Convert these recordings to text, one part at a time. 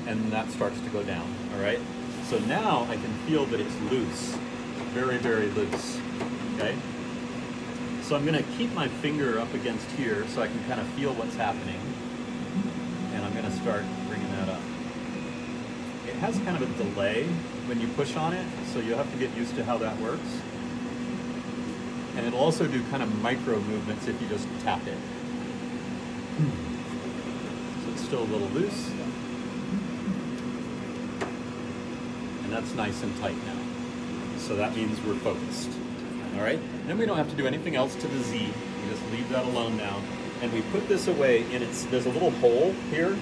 and that starts to go down, all right? So now I can feel that it's loose, very, very loose, okay? So I'm gonna keep my finger up against here so I can kind of feel what's happening. And I'm gonna start bringing that up. It has kind of a delay when you push on it, so you'll have to get used to how that works. And it'll also do kind of micro movements if you just tap it. So it's still a little loose. And that's nice and tight now. So that means we're focused. All right? Then we don't have to do anything else to the Z. We just leave that alone now. And we put this away in there's a little hole here,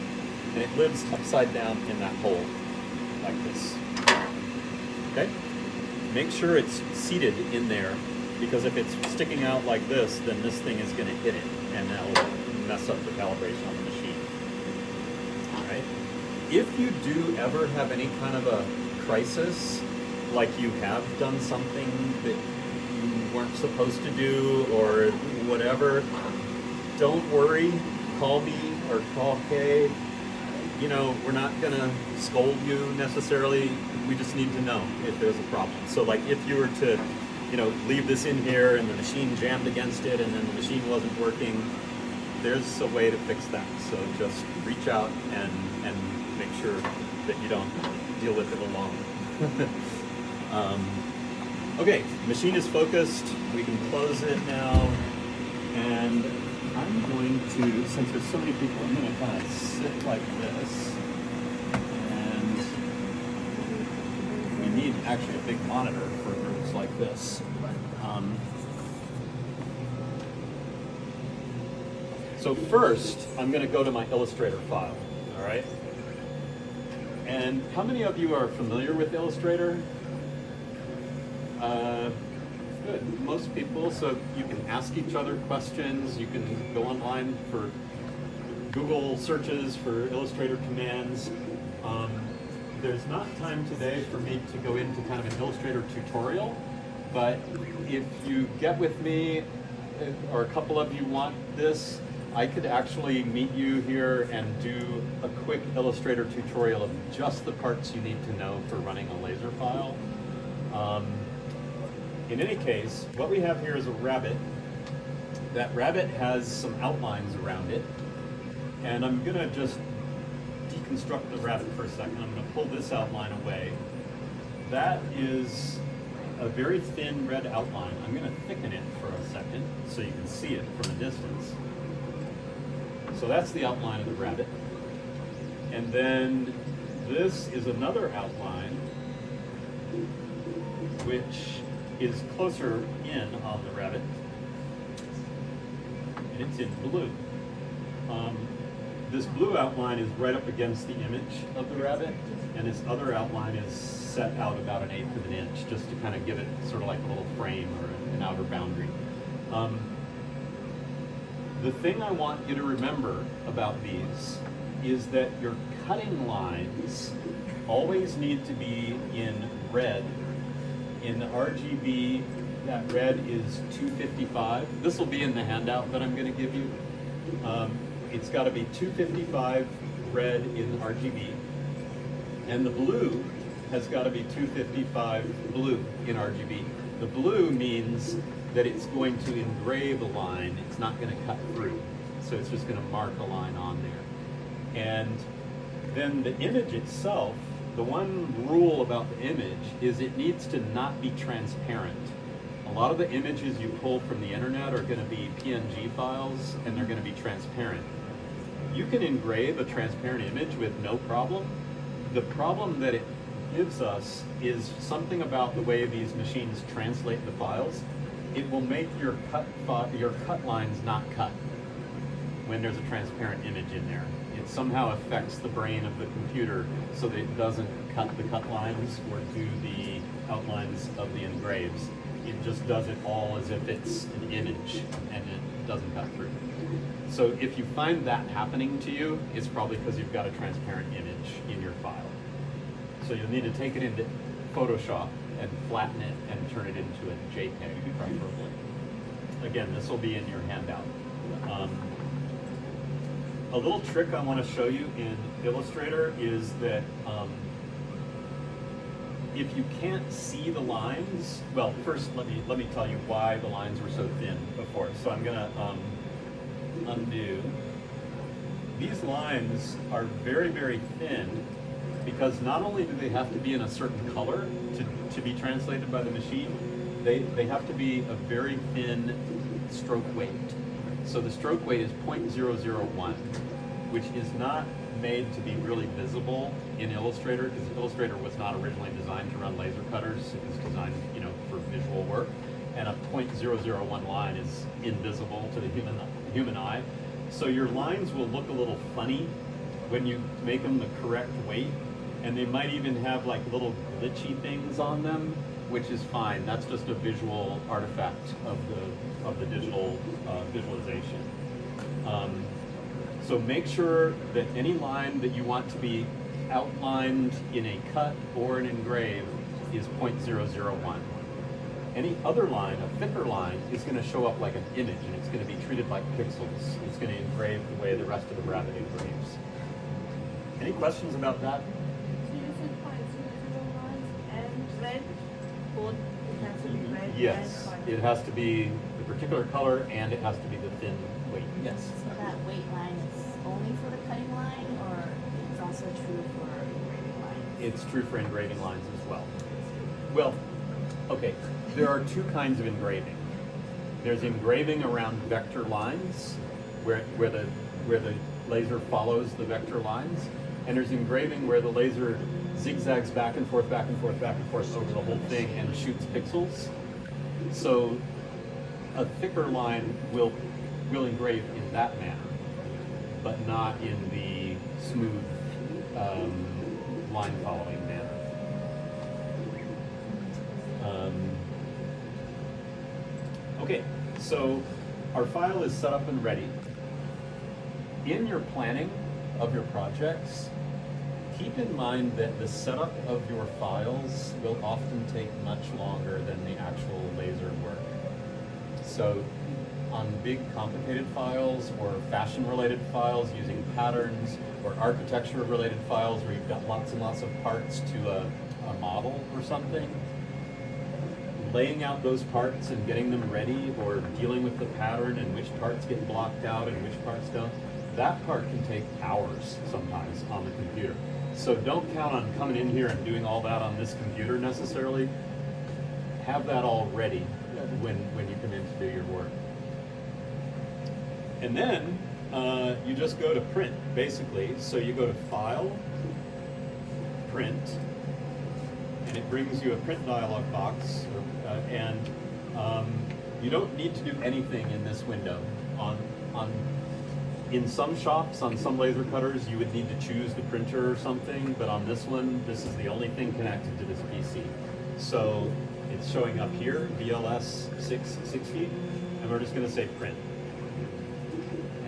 and it lives upside down in that hole, like this. Okay? Make sure it's seated in there, because if it's sticking out like this, then this thing is gonna hit it, and that will mess up the calibration on the machine. All right? If you do ever have any kind of a crisis, like you have done something that you weren't supposed to do or whatever, don't worry, call me or call Kay. You know, we're not gonna scold you necessarily. We just need to know if there's a problem. So like if you were to, you know, leave this in here and the machine jammed against it and then the machine wasn't working, there's a way to fix that. So just reach out and make sure that you don't deal with it alone. Okay, machine is focused. We can close it now. And I'm going to, since there's so many people, I'm going to kind of sit like this. And we need actually a big monitor for groups like this. So first, I'm going to go to my Illustrator file, all right? And how many of you are familiar with Illustrator? Good, most people, so you can ask each other questions, you can go online for Google searches for Illustrator commands. There's not time today for me to go into kind of an Illustrator tutorial, but if you get with me, or a couple of you want this, I could actually meet you here and do a quick Illustrator tutorial of just the parts you need to know for running a laser file. In any case, what we have here is a rabbit. That rabbit has some outlines around it. And I'm gonna just deconstruct the rabbit for a second. I'm gonna pull this outline away. That is a very thin red outline. I'm gonna thicken it for a second so you can see it from a distance. So that's the outline of the rabbit. And then this is another outline, which is closer in on the rabbit, and it's in blue. This blue outline is right up against the image of the rabbit, and this other outline is set out about 1/8 of an inch, just to kind of give it sort of like a little frame or an outer boundary. The thing I want you to remember about these is that your cutting lines always need to be in red. In the RGB, that red is 255. This will be in the handout that I'm going to give you. It's got to be 255 red in RGB. And the blue has got to be 255 blue in RGB. The blue means that it's going to engrave a line. It's not going to cut through. So it's just going to mark a line on there. And then the image itself, the one rule about the image is it needs to not be transparent. A lot of the images you pull from the internet are going to be PNG files, and they're going to be transparent. You can engrave a transparent image with no problem. The problem that it gives us is something about the way these machines translate the files. It will make your cut lines not cut when there's a transparent image in there. It somehow affects the brain of the computer so that it doesn't cut the cut lines or do the outlines of the engraves. It just does it all as if it's an image and it doesn't cut through. So if you find that happening to you, it's probably because you've got a transparent image in your file. So you'll need to take it into Photoshop and flatten it and turn it into a JPEG, preferably. Again, this will be in your handout. a little trick I want to show you in Illustrator is that if you can't see the lines, well, first let me tell you why the lines were so thin before. So I'm gonna undo. These lines are very, very thin because not only do they have to be in a certain color to be translated by the machine, they have to be a very thin stroke weight. So the stroke weight is 0.001, which is not made to be really visible in Illustrator because Illustrator was not originally designed to run laser cutters. It was designed, for visual work, and a 0.001 line is invisible to the human eye. So your lines will look a little funny when you make them the correct weight, and they might even have like little glitchy things on them, which is fine. That's just a visual artifact of the digital visualization. So make sure that any line that you want to be outlined in a cut or an engrave is 0.001. Any other line, a thicker line, is going to show up like an image, and it's going to be treated like pixels. It's going to engrave the way the rest of the rabbit engraves. Any questions about that? So you said 0.001 and red, both it has to be red Yes, and it has to be the particular color, and it has to be the thin weight. Yes. So that weight line is only for the cutting line, or it's also true for engraving lines? It's true for engraving lines as well. Well, okay, there are two kinds of engraving. There's engraving around vector lines, where the laser follows the vector lines, and there's engraving where the laser zigzags back and forth, back and forth, back and forth over the whole thing and shoots pixels. So a thicker line will engrave in that manner, but not in the smooth line following manner. Okay, so our file is set up and ready. In your planning of your projects, keep in mind that the setup of your files will often take much longer than the actual laser work. So on big complicated files or fashion-related files using patterns, or architecture-related files where you've got lots and lots of parts to a model or something, laying out those parts and getting them ready, or dealing with the pattern and which parts get blocked out and which parts don't, that part can take hours sometimes on the computer. So don't count on coming in here and doing all that on this computer necessarily. Have that all ready when you come in to do your work. And then you just go to print, basically. So you go to File, Print, and it brings you a print dialog box, and you don't need to do anything in this window. In some shops, on some laser cutters, you would need to choose the printer or something, but on this one, this is the only thing connected to this PC. So it's showing up here, VLS 660, and we're just going to say print.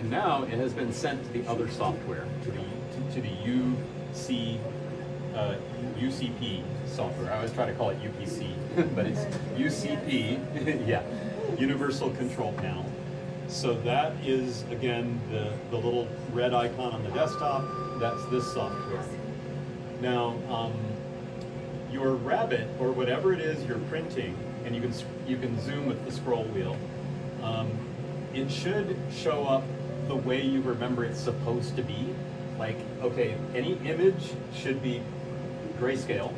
And now it has been sent to the other software, to the UCP software. I always try to call it UPC, but it's UCP, yeah, Universal Control Panel. So that is, again, the little red icon on the desktop. That's this software. Now, your rabbit, or whatever it is you're printing, and you can zoom with the scroll wheel, it should show up the way you remember it's supposed to be. Like, okay, any image should be grayscale,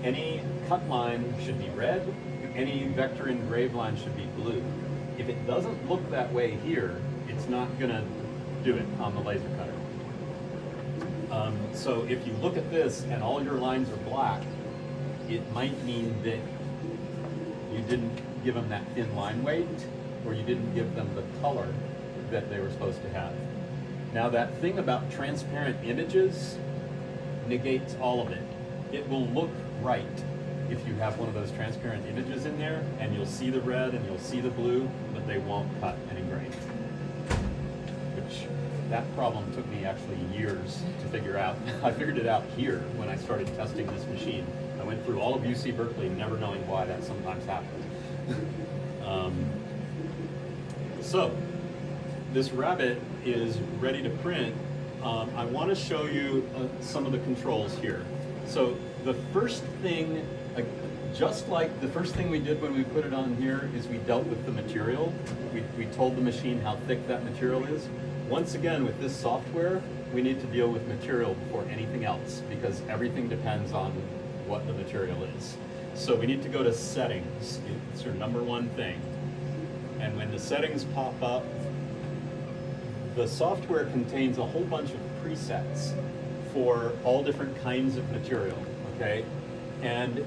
any cut line should be red, any vector engraved line should be blue. If it doesn't look that way here, it's not gonna do it on the laser cutter. So if you look at this and all your lines are black, it might mean that you didn't give them that thin line weight, or you didn't give them the color that they were supposed to have. Now that thing about transparent images negates all of it. It will look right if you have one of those transparent images in there, and you'll see the red and you'll see the blue, but they won't cut and engrave. Which, that problem took me actually years to figure out. I figured it out here when I started testing this machine. I went through all of UC Berkeley never knowing why that sometimes happened. So, this rabbit is ready to print, I want to show you some of the controls here. So the first thing, just like the first thing we did when we put it on here, is we dealt with the material. We told the machine how thick that material is. Once again, with this software, we need to deal with material before anything else, because everything depends on what the material is. So we need to go to settings. It's your number one thing. And when the settings pop up, the software contains a whole bunch of presets for all different kinds of material, okay? And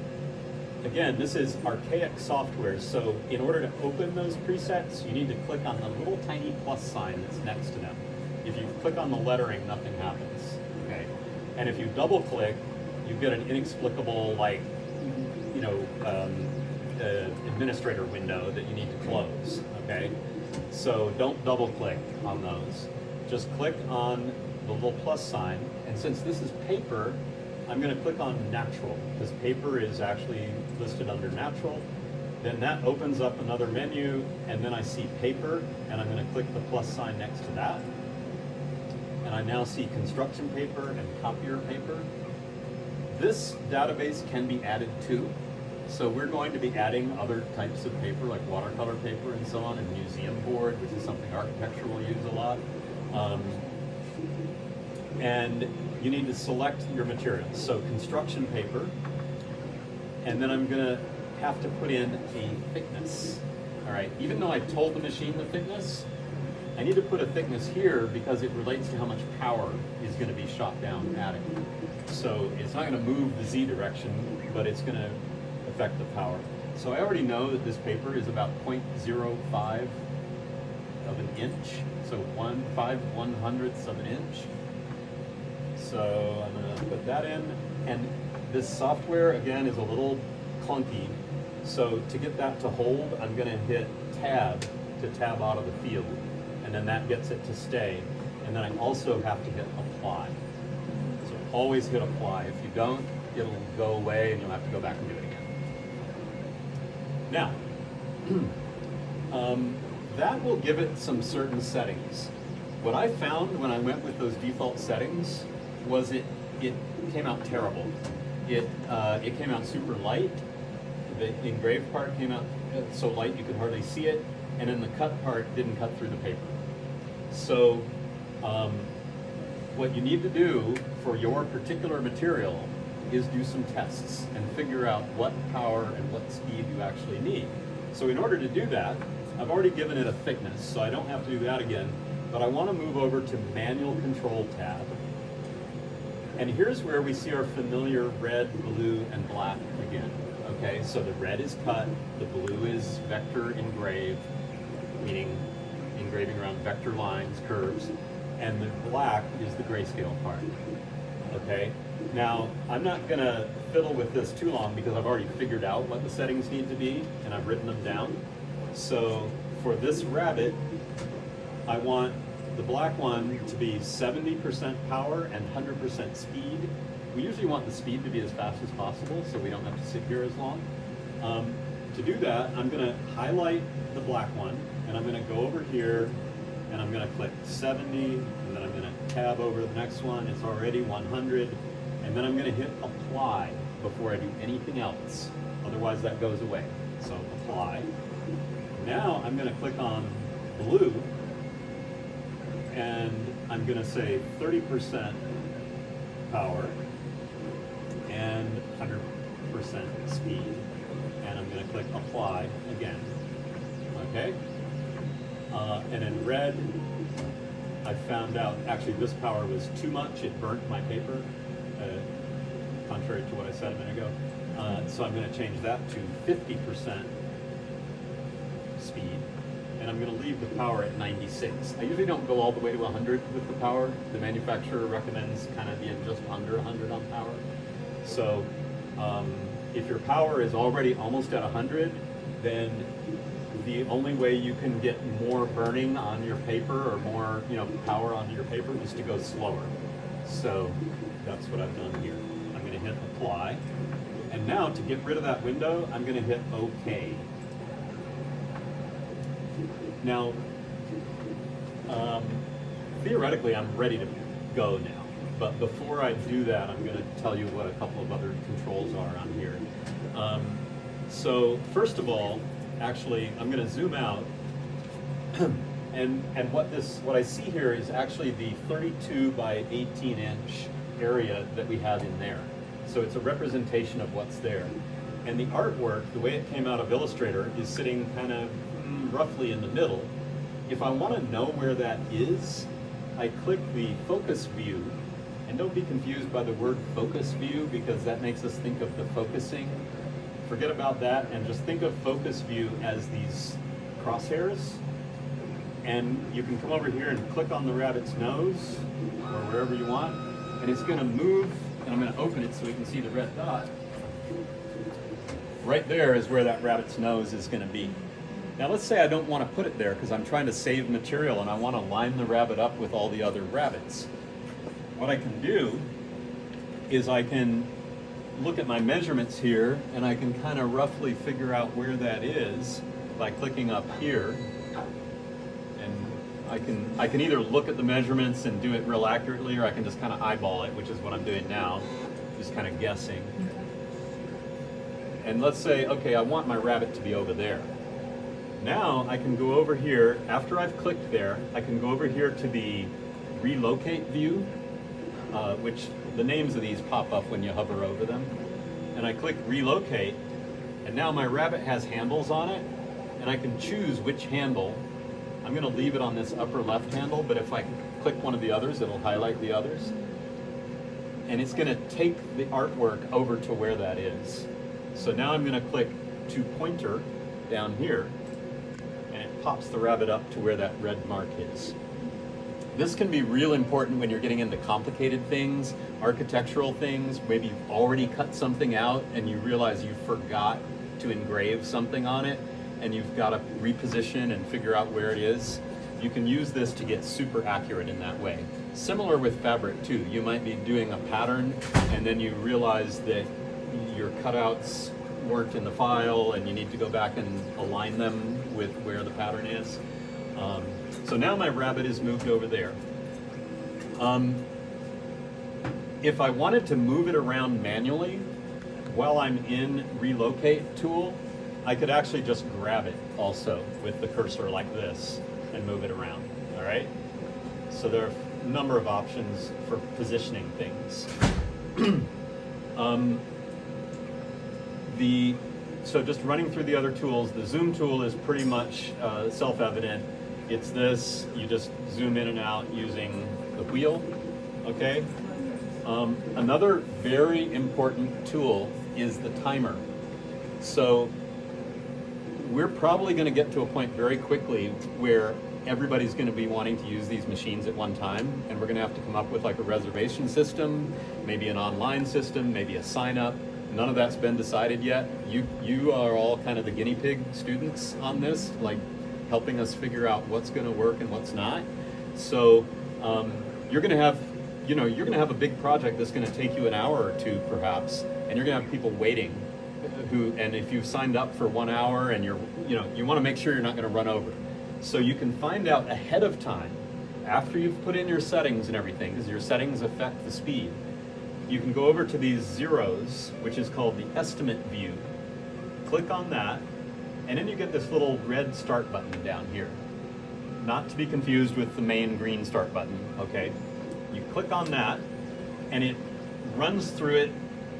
again, this is archaic software, so in order to open those presets, you need to click on the little tiny plus sign that's next to them. If you click on the lettering, nothing happens, okay? And if you double click, you get an inexplicable, like, you know, administrator window that you need to close, okay? So don't double click on those. Just click on the little plus sign, and since this is paper, I'm going to click on natural, because paper is actually listed under natural. Then that opens up another menu, and then I see paper, and I'm going to click the plus sign next to that. And I now see construction paper and copier paper. This database can be added to. So we're going to be adding other types of paper, like watercolor paper and so on, and museum board, which is something architecture will use a lot. And you need to select your materials. So construction paper, and then I'm gonna have to put in a thickness. All right, even though I told the machine the thickness, I need to put a thickness here because it relates to how much power is gonna be shot down at it. So it's not gonna move the Z direction, but it's gonna affect the power. So I already know that this paper is about 0.05 of an inch, so 1/5/100ths of an inch. So I'm gonna put that in, and this software again is a little clunky. So to get that to hold, I'm gonna hit tab to tab out of the field, and then that gets it to stay. And then I also have to hit apply. So always hit apply. If you don't, it'll go away and you'll have to go back and do it again. Now, that will give it some certain settings. What I found when I went with those default settings was it came out terrible. It came out super light. The engraved part came out so light you could hardly see it, and then the cut part didn't cut through the paper. So what you need to do for your particular material is do some tests and figure out what power and what speed you actually need. So in order to do that, I've already given it a thickness, so I don't have to do that again, but I want to move over to Manual Control tab. And here's where we see our familiar red, blue, and black again. Okay, so the red is cut, the blue is vector engraved, meaning engraving around vector lines, curves, and the black is the grayscale part. Okay, now I'm not gonna fiddle with this too long because I've already figured out what the settings need to be and I've written them down. So for this rabbit, I want the black one to be 70% power and 100% speed. We usually want the speed to be as fast as possible so we don't have to sit here as long. To do that, I'm gonna highlight the black one and I'm gonna go over here and I'm gonna click 70, and then I'm gonna tab over the next one, it's already 100, and then I'm gonna hit apply before I do anything else. Otherwise that goes away. So apply. Now I'm gonna click on blue, and I'm gonna say 30% power and 100% speed, and I'm gonna click apply again. Okay? And in red, I found out actually this power was too much. It burnt my paper, contrary to what I said a minute ago. So I'm going to change that to 50% speed, and I'm going to leave the power at 96. I usually don't go all the way to 100 with the power. The manufacturer recommends kind of being just under 100 on power. So if your power is already almost at 100, then the only way you can get more burning on your paper or more, power onto your paper is to go slower. So that's what I've done here. I'm going to hit apply. And now to get rid of that window, I'm going to hit OK. Now, Theoretically, I'm ready to go now. But before I do that, I'm going to tell you what a couple of other controls are on here. So first of all, actually, I'm going to zoom out. And what I see here is actually the 32 by 18 inch area that we have in there. So it's a representation of what's there. And the artwork, the way it came out of Illustrator, is sitting kind of roughly in the middle. If I want to know where that is, I click the focus view. And don't be confused by the word focus view, because that makes us think of the focusing. Forget about that and just think of focus view as these crosshairs. And you can come over here and click on the rabbit's nose or wherever you want, and it's going to move, and I'm going to open it so we can see the red dot. Right there is where that rabbit's nose is going to be. Now let's say I don't want to put it there because I'm trying to save material and I want to line the rabbit up with all the other rabbits. What I can do is I can look at my measurements here and I can kind of roughly figure out where that is by clicking up here. And I can either look at the measurements and do it real accurately, or I can just kind of eyeball it, which is what I'm doing now, just kind of guessing. And let's say, okay, I want my rabbit to be over there. Now I can go over here, after I've clicked there, I can go over here to the relocate view, which the names of these pop up when you hover over them. And I click relocate, and now my rabbit has handles on it, and I can choose which handle. I'm going to leave it on this upper left handle, but if I click one of the others, it'll highlight the others. And it's going to take the artwork over to where that is. So now I'm going to click to pointer down here, and it pops the rabbit up to where that red mark is. This can be real important when you're getting into complicated things, architectural things. Maybe you've already cut something out and you realize you forgot to engrave something on it, and you've got to reposition and figure out where it is. You can use this to get super accurate in that way. Similar with fabric too. You might be doing a pattern and then you realize that your cutouts weren't in the file and you need to go back and align them with where the pattern is. So now my rabbit is moved over there. If I wanted to move it around manually while I'm in relocate tool, I could actually just grab it also with the cursor like this and move it around, all right? So there are a number of options for positioning things. So just running through the other tools, the zoom tool is pretty much self-evident. It's this, you just zoom in and out using the wheel, okay? Another very important tool is the timer. So we're probably going to get to a point very quickly where everybody's going to be wanting to use these machines at one time, and we're going to have to come up with like a reservation system, maybe an online system, maybe a sign up. None of that's been decided yet. You are all kind of the guinea pig students on this, like helping us figure out what's going to work and what's not. So you're going to have, you're going to have a big project that's going to take you an hour or two perhaps, and you're going to have people waiting. And if you've signed up for 1 hour and you want to make sure you're not going to run over. So you can find out ahead of time, after you've put in your settings and everything, because your settings affect the speed. You can go over to these zeros, which is called the estimate view. Click on that, and then you get this little red start button down here. Not to be confused with the main green start button, okay? You click on that, and it runs through it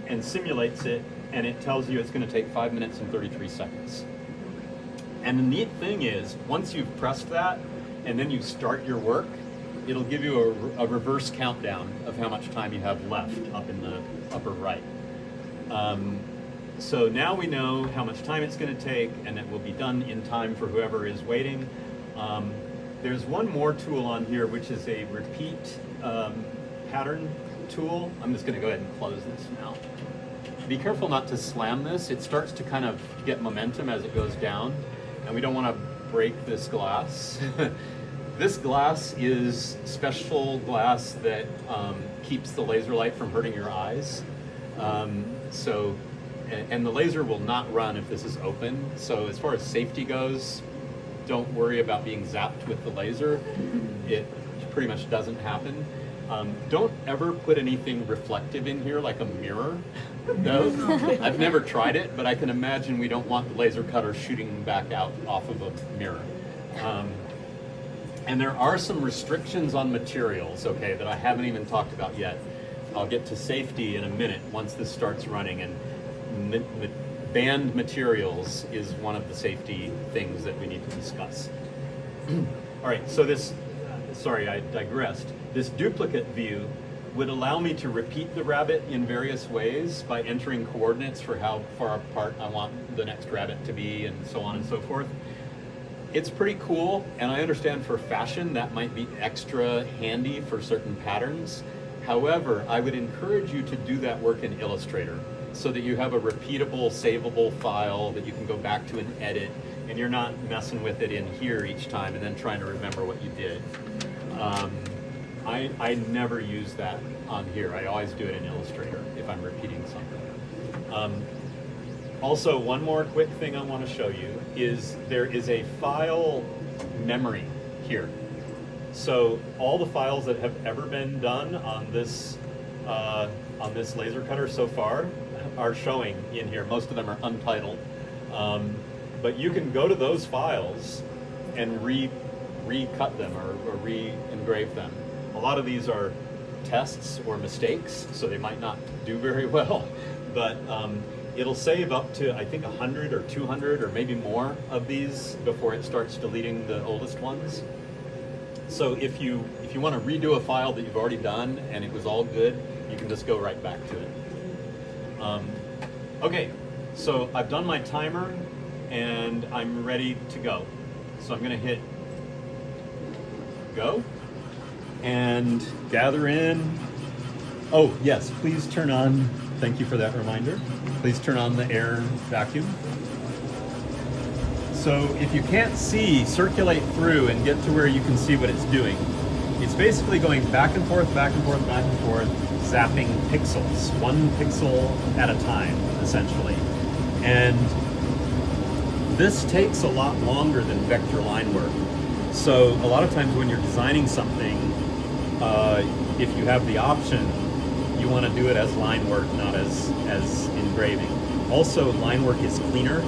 and simulates it, and it tells you it's going to take 5 minutes and 33 seconds. And the neat thing is, once you've pressed that, and then you start your work, it'll give you a reverse countdown of how much time you have left up in the upper right. So now we know how much time it's going to take, and it will be done in time for whoever is waiting. There's one more tool on here, which is a repeat pattern tool. I'm just going to go ahead and close this now. Be careful not to slam this. It starts to kind of get momentum as it goes down, and we don't want to break this glass. This glass is special glass that keeps the laser light from hurting your eyes. And the laser will not run if this is open. So as far as safety goes, don't worry about being zapped with the laser. It pretty much doesn't happen. Don't ever put anything reflective in here, like a mirror. No, I've never tried it, but I can imagine we don't want the laser cutter shooting back out off of a mirror. And there are some restrictions on materials, okay, that I haven't even talked about yet. I'll get to safety in a minute once this starts running, and banned materials is one of the safety things that we need to discuss. All right, so this, sorry, I digressed. This duplicate view would allow me to repeat the rabbit in various ways by entering coordinates for how far apart I want the next rabbit to be and so on and so forth. It's pretty cool, and I understand for fashion that might be extra handy for certain patterns. However, I would encourage you to do that work in Illustrator so that you have a repeatable, savable file that you can go back to and edit, and you're not messing with it in here each time and then trying to remember what you did. I never use that on here. I always do it in Illustrator if I'm repeating something. Also, one more quick thing I want to show you is there is a file memory here. So all the files that have ever been done on this laser cutter so far are showing in here. Most of them are untitled. But you can go to those files and recut them or re-engrave them. A lot of these are tests or mistakes, so they might not do very well, but it'll save up to, I think, 100 or 200 or maybe more of these before it starts deleting the oldest ones. So if you want to redo a file that you've already done and it was all good, you can just go right back to it. Okay, so I've done my timer and I'm ready to go. So I'm going to hit go and gather in. Oh yes, please turn on, thank you for that reminder. Please turn on the air vacuum. So if you can't see, circulate through and get to where you can see what it's doing. It's basically going back and forth, back and forth, back and forth, zapping pixels, one pixel at a time, essentially. And this takes a lot longer than vector line work. So a lot of times when you're designing something, if you have the option, you want to do it as line work, not as engraving. Also, line work is cleaner,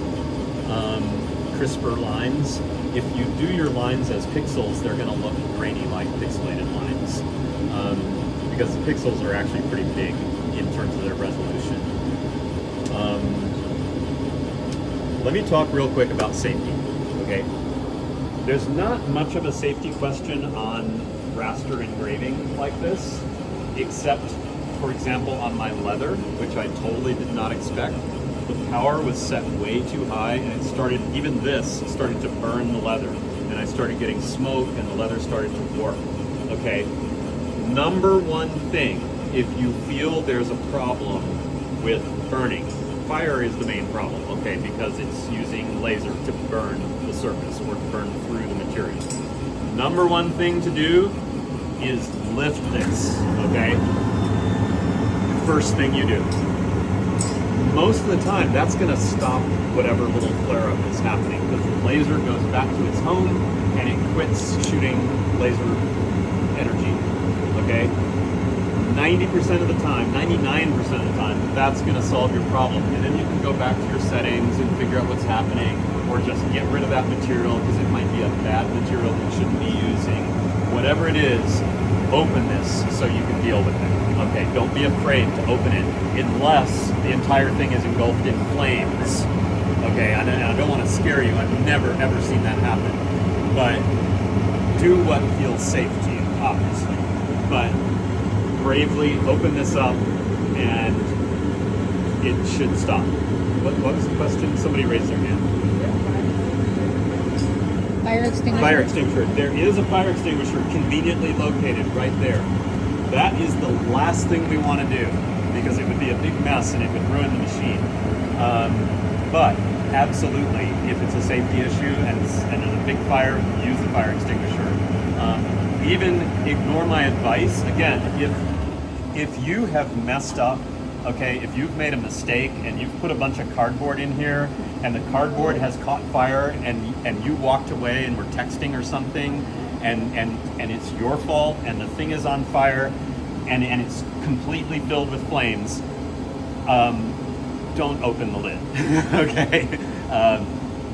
crisper lines. If you do your lines as pixels, they're going to look grainy like pixelated lines, because the pixels are actually pretty big in terms of their resolution. Let me talk real quick about safety, okay? There's not much of a safety question on raster engraving like this, except, for example, on my leather, which I totally did not expect. The power was set way too high, and it started, even this, started to burn the leather. And I started getting smoke, and the leather started to warp. Okay, number one thing, if you feel there's a problem with burning, fire is the main problem, okay, because it's using laser to burn the surface or to burn through the material. Number one thing to do is lift this, okay? First thing you do. Most of the time, that's going to stop whatever little flare-up is happening, because the laser goes back to its home and it quits shooting laser energy, okay? 90% of the time, 99% of the time, that's going to solve your problem. And then you can go back to your settings and figure out what's happening, or just get rid of that material because it might be a bad material that you shouldn't be using. Whatever it is, open this so you can deal with it. Okay, don't be afraid to open it unless the entire thing is engulfed in flames. Okay, and I don't want to scare you. I've never ever seen that happen. But do what feels safe to you, obviously. But bravely open this up and it should stop. What was the question? Somebody raised their hand. Fire extinguisher. Fire extinguisher. There is a fire extinguisher conveniently located right there. That is the last thing we want to do, because it would be a big mess and it would ruin the machine. But absolutely, if it's a safety issue and a big fire, use the fire extinguisher. Even ignore my advice. Again, if you have messed up okay, if you've made a mistake and you've put a bunch of cardboard in here and the cardboard has caught fire and you walked away and were texting or something and it's your fault and the thing is on fire and it's completely filled with flames, don't open the lid, okay?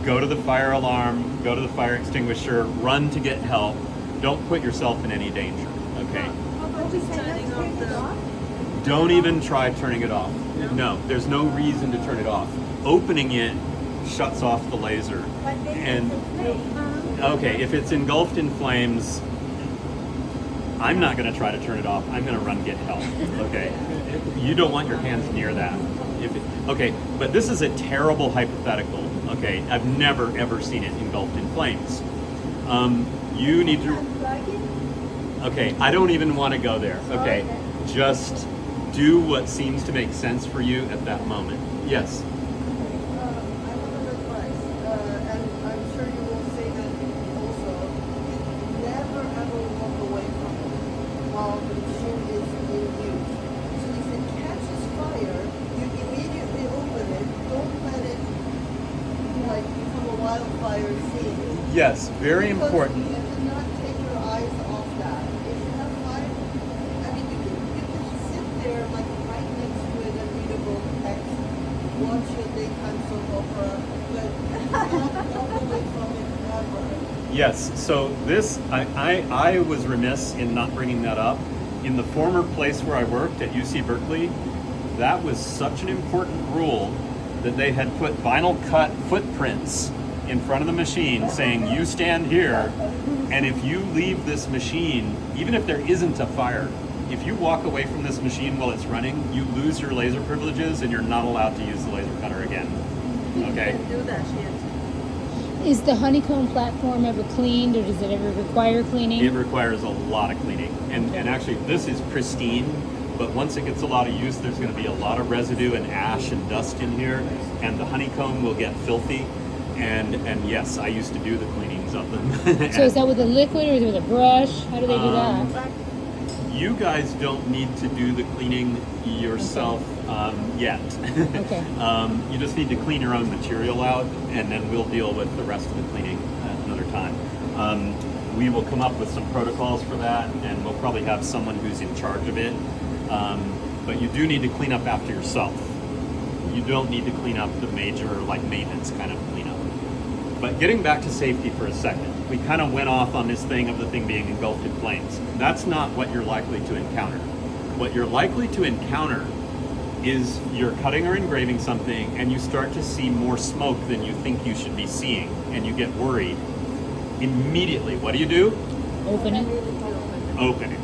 Go to the fire alarm, go to the fire extinguisher, run to get help. Don't put yourself in any danger, okay? How about just turning off the... Don't even try turning it off. No, there's no reason to turn it off. Opening it shuts off the laser. But then And it's a flame. okay, if it's engulfed in flames, I'm not going to try to turn it off. I'm going to run get help. Okay, you don't want your hands near that. Okay, but this is a terrible hypothetical. Okay, I've never ever seen it engulfed in flames. You need to. Unplug it. Okay, I don't even want to go there. Okay, just do what seems to make sense for you at that moment. Yes. I have an advice, and I'm sure you will say that also. Never ever walk away from it while the machine is in use. So if it catches fire, you immediately open it. Don't let it like become a wildfire scene. Yes, very Because important. You cannot take your eyes off that. If you have fire, I mean, you can sit there like right next to it and read a book, text, watch your daytime soap opera, but you cannot walk away from it ever. Yes, so this, I was remiss in not bringing that up. In the former place where I worked at UC Berkeley, that was such an important rule that they had put vinyl cut footprints in front of the machine saying, you stand here, and if you leave this machine, even if there isn't a fire, if you walk away from this machine while it's running, you lose your laser privileges and you're not allowed to use the laser cutter again. Okay? Do that shit. Is the honeycomb platform ever cleaned, or does it ever require cleaning? It requires a lot of cleaning. And actually, this is pristine, but once it gets a lot of use, there's going to be a lot of residue and ash and dust in here, and the honeycomb will get filthy. And yes, I used to do the cleanings of them. So is that with a liquid or is it with a brush? How do they do that? But You guys don't need to do the cleaning yourself yet. Okay. You just need to clean your own material out, and then we'll deal with the rest of the cleaning at another time. We will come up with some protocols for that, and we'll probably have someone who's in charge of it. But you do need to clean up after yourself. You don't need to clean up the major, like, maintenance kind of cleanup. But getting back to safety for a second, we kind of went off on this thing of the thing being engulfed in flames. That's not what you're likely to encounter. What you're likely to encounter is you're cutting or engraving something and you start to see more smoke than you think you should be seeing, and you get worried. Immediately, what do? Open it. Open it.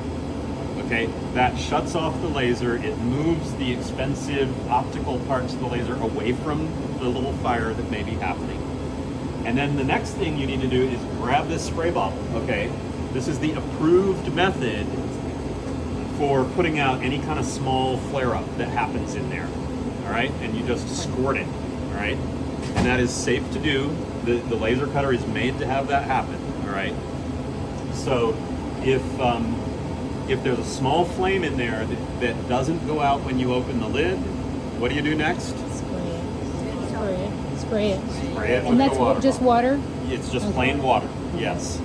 Okay, that shuts off the laser. It moves the expensive optical parts of the laser away from the little fire that may be happening. And then the next thing you need to do is grab this spray bottle, okay? This is the approved method for putting out any kind of small flare-up that happens in there, all right? And you just squirt it, all right? And that is safe to do. The laser cutter is made to have that happen, all right? So if there's a small flame in there that doesn't go out when you open the lid, what do you do next? Spray it. Spray it. Spray it. Spray it with And that's the water. just water? It's just Okay. plain water, yes.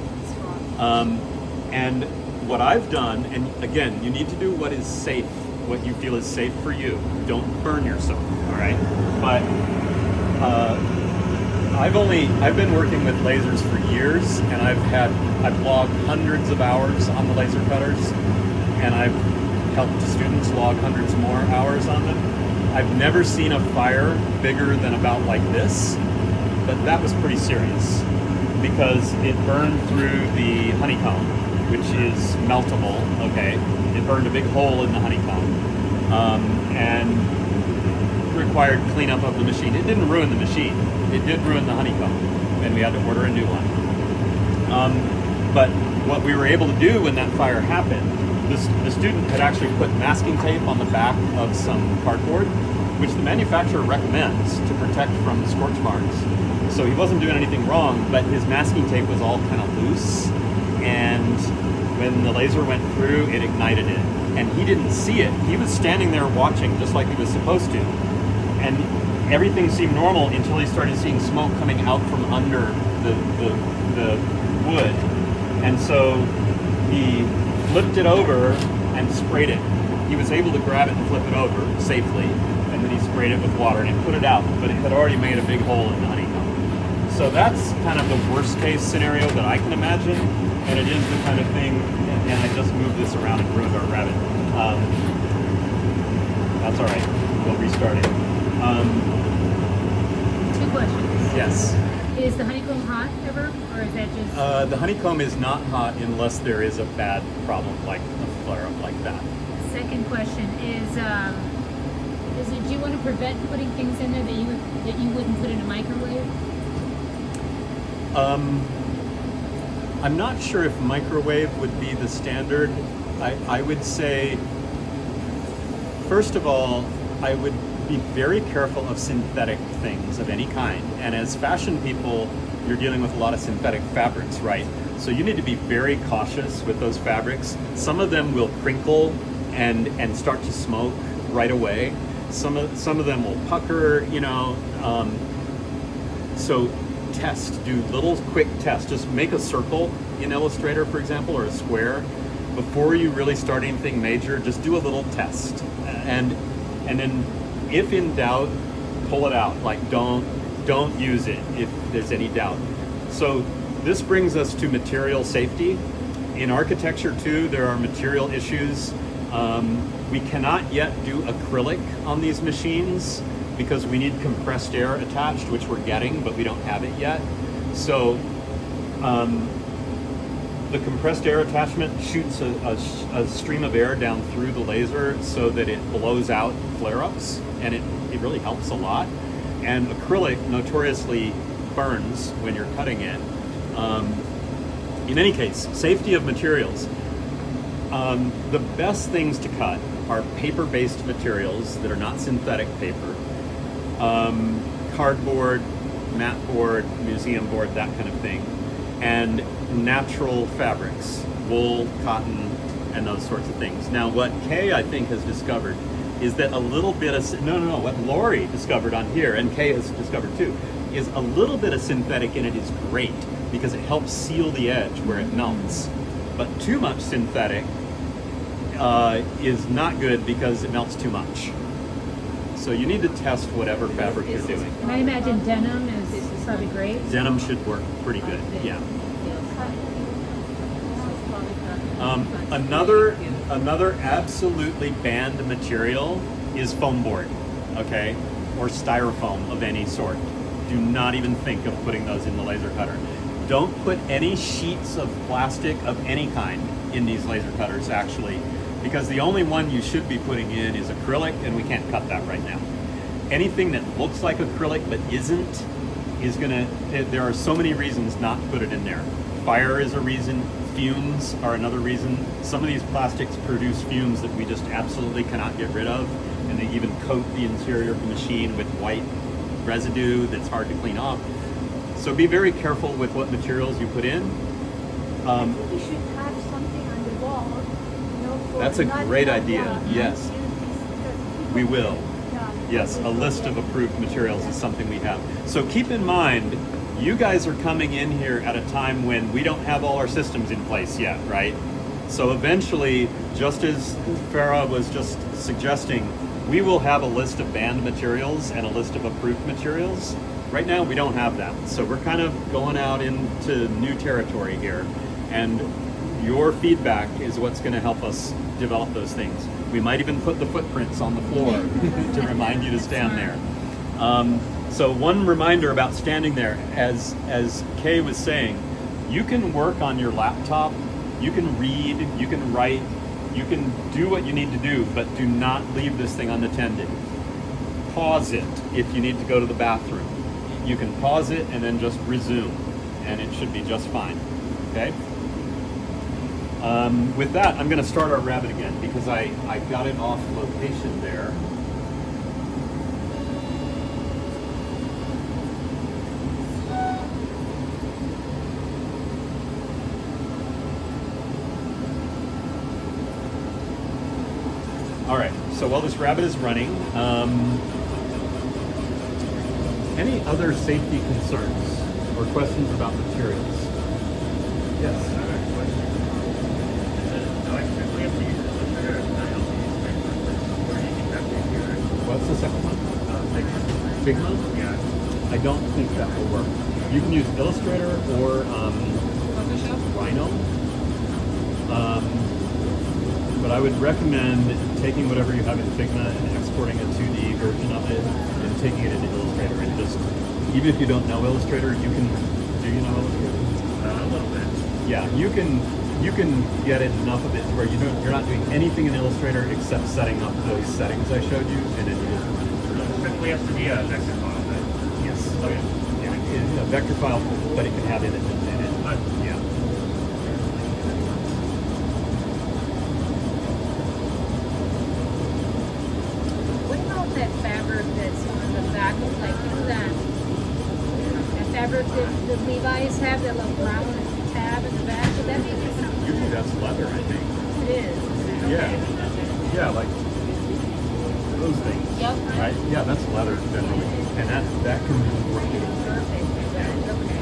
And what I've done, and again, you need to do what is safe, what you feel is safe for you. Don't burn yourself, all right? But I've been working with lasers for years, and I've logged hundreds of hours on the laser cutters, and I've helped students log hundreds more hours on them. I've never seen a fire bigger than about like this, but that was pretty serious because it burned through the honeycomb, which is meltable, okay? It burned a big hole in the honeycomb, and required cleanup of the machine. It didn't ruin the machine. It did ruin the honeycomb, and we had to order a new one. But what we were able to do when that fire happened, the student had actually put masking tape on the back of some cardboard, which the manufacturer recommends to protect from the scorch marks. So he wasn't doing anything wrong, but his masking tape was all kind of loose, and when the laser went through, it ignited it. and he didn't see it. He was standing there watching just like he was supposed to. And everything seemed normal until he started seeing smoke coming out from under the wood. And so he flipped it over and sprayed it. He was able to grab it and flip it over safely, and then he sprayed it with water and he put it out, but it had already made a big hole in the honeycomb. So that's kind of the worst case scenario that I can imagine, and it is the kind of thing, and I just moved this around and ruined our rabbit. That's all right, we'll restart it. 2 questions. Yes. Is the honeycomb hot ever, or is that just? The honeycomb is not hot unless there is a bad problem like a flare-up like that. Second question is it, do you want to prevent putting things in there that you wouldn't put in a microwave? I'm not sure if microwave would be the standard. I would say, first of all, I would be very careful of synthetic things of any kind. And as fashion people, you're dealing with a lot of synthetic fabrics, right? So you need to be very cautious with those fabrics. Some of them will crinkle and start to smoke right away. Some of them will pucker, you know. So do little quick tests. Just make a circle in Illustrator, for example, or a square. Before you really start anything major, just do a little test. And then if in doubt, pull it out. Like don't use it if there's any doubt. So this brings us to material safety. In architecture too, there are material issues. We cannot yet do acrylic on these machines because we need compressed air attached, which we're getting, but we don't have it yet. So the compressed air attachment shoots a stream of air down through the laser so that it blows out flare-ups, and it really helps a lot. And acrylic notoriously burns when you're cutting it. In any case, safety of materials. The best things to cut are paper-based materials that are not synthetic paper. Cardboard, mat board, museum board, that kind of thing. And natural fabrics, wool, cotton, and those sorts of things. Now, what Kay, I think, has discovered is that a little bit of, what Lori discovered on here, and Kay has discovered too, is a little bit of synthetic in it is great because it helps seal the edge where it melts. But too much synthetic is not good because it melts too much. So you need to test whatever fabric you're doing. And I imagine denim is probably great. Denim should work pretty good, yeah. Another absolutely banned material is foam board, okay? Or styrofoam of any sort. Do not even think of putting those in the laser cutter. Don't put any sheets of plastic of any kind in these laser cutters, actually, because the only one you should be putting in is acrylic, and we can't cut that right now. Anything that looks like acrylic but isn't is gonna, there are so many reasons not to put it in there. Fire is a reason, fumes are another reason. Some of these plastics produce fumes that we just absolutely cannot get rid of, and they even coat the interior of the machine with white residue that's hard to clean off. So be very careful with what materials you put in. I think you should have something on the wall, for That's a not- great not- idea, yeah, yes. because We will. yeah, Yes, a list of approved materials is something we have. So keep in mind, you guys are coming in here at a time when we don't have all our systems in place yet, right? So eventually, just as Farah was just suggesting, we will have a list of banned materials and a list of approved materials. Right now, we don't have that. So we're kind of going out into new territory here. And your feedback is what's going to help us develop those things. We might even put the footprints on the floor to remind you to stand there. So one reminder about standing there, as Kay was saying, you can work on your laptop, you can read, you can write, you can do what you need to do, but do not leave this thing unattended. Pause it if you need to go to the bathroom. You can pause it and then just resume, and it should be just fine, okay? With that, I'm gonna start our rabbit again because I got it off location there. So while this rabbit is running, any other safety concerns or questions about materials? Yes. What's the second one? Figma? Yeah. I don't think that will work. You can use Illustrator or Rhino. But I would recommend taking whatever you have in Figma and exporting a 2D version of it and taking it into Illustrator and just, even if you don't know Illustrator, you can, do you know Illustrator? A little bit. Yeah, you can get enough of it to where you're not doing anything in Illustrator except setting up those settings I showed you, and then you just run it through. Typically has to be a vector file, but Yes. Oh yeah. Yeah. It's a vector file, but it can have images in it. Yeah. What about that fabric that's on the back of, like, you know that fabric that the Levi's have, that little brown tab in the back? Would that make it something? Usually that's leather, I think. It is. Yeah. Yeah, like those things. Yep. Right? Yeah, that's leather generally. And that can work. Perfect. Okay.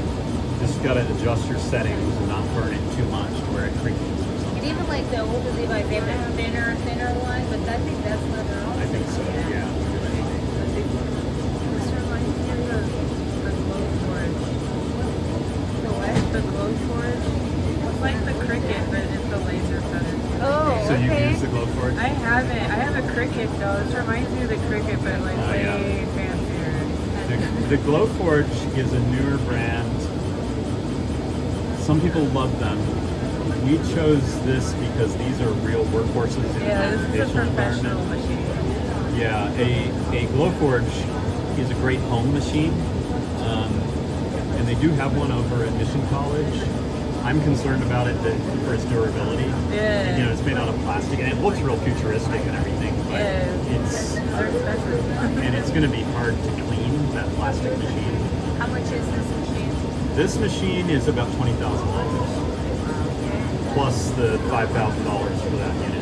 Just gotta adjust your settings and not burn it too much to where it crinkles or And something. even like the older Levi's, they have that thinner one, but I think that's leather also. I think so, yeah. This reminds me of the glow forge. The what? The glow forge. It's like the Cricut, but it's a laser cutter. Oh, So you okay. use the Glowforge? I haven't. I have a Cricut though. This reminds me of the Cricut, but like Oh, way yeah. fancier. The Glowforge is a newer brand. Some people love them. We chose this because these are real workhorses in Yeah, an this is a educational professional environment. machine. Yeah, a Glowforge is a great home machine, and they do have one over at Mission College. I'm concerned about it for its durability. Yeah. You know, it's made out of plastic and it looks real futuristic and everything, but Yeah. it's They're expensive. and it's going to be hard to clean that plastic machine. How much is this machine? This machine is about $20,000 plus the $5,000 for that unit.